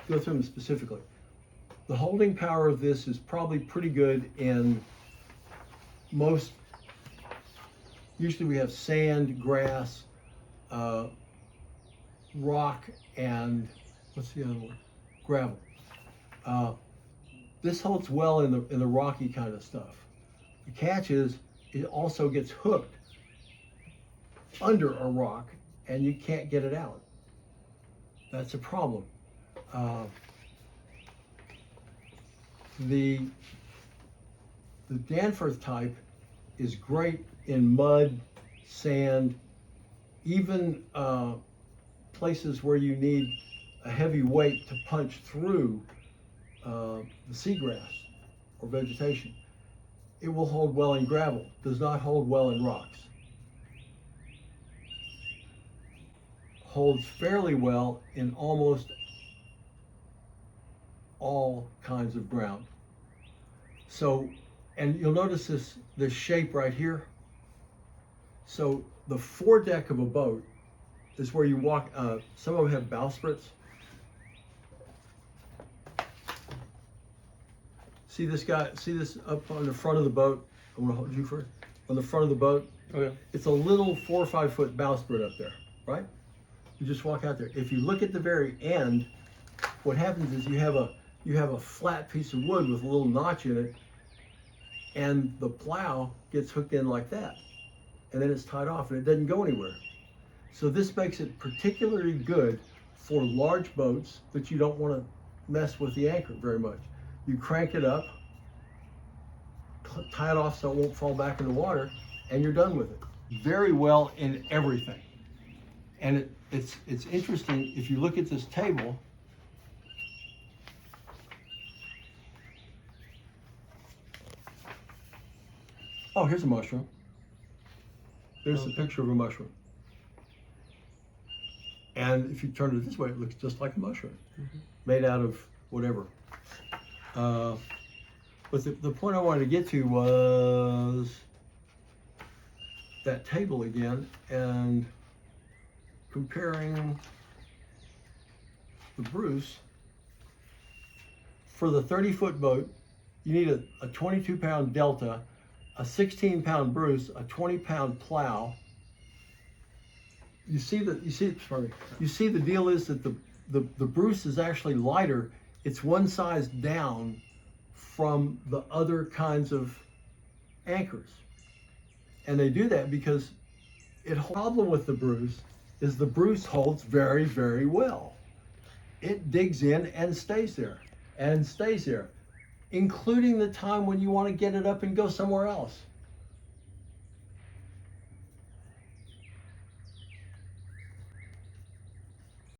go through them specifically. The holding power of this is probably pretty good in most. Usually we have sand, grass, rock, and what's the other one? Gravel. This holds well in the rocky kind of stuff. The catch is it also gets hooked under a rock and you can't get it out. That's a problem. The Danforth type is great in mud, sand, even places where you need a heavy weight to punch through the seagrass or vegetation. It will hold well in gravel, does not hold well in rocks. Holds fairly well in almost all kinds of ground. So, and you'll notice this shape right here. So the foredeck of a boat is where you walk. Some of them have bowsprits. See this guy? See this up on the front of the boat? I'm gonna hold you first. On the front of the boat. Oh yeah. It's a little 4 or 5 foot bowsprit up there, right? You just walk out there. If you look at the very end, what happens is you have a flat piece of wood with a little notch in it, and the plow gets hooked in like that, and then it's tied off and it doesn't go anywhere. So this makes it particularly good for large boats that you don't want to mess with the anchor very much. You crank it up, tie it off so it won't fall back in the water, and you're done with it. Very well in everything. And it's interesting, if you look at this table, oh, here's a mushroom. There's a picture of a mushroom. And if you turn it this way, it looks just like a mushroom, made out of whatever. But the point I wanted to get to was that table again, and comparing the Bruce. For the 30-foot boat, you need a 22-pound Delta, a 16-pound Bruce, a 20-pound plow. You see the deal is that the Bruce is actually lighter. It's one size down from the other kinds of anchors. And they do that because the problem with the Bruce is the Bruce holds very, very well. It digs in and stays there, including the time when you want to get it up and go somewhere else.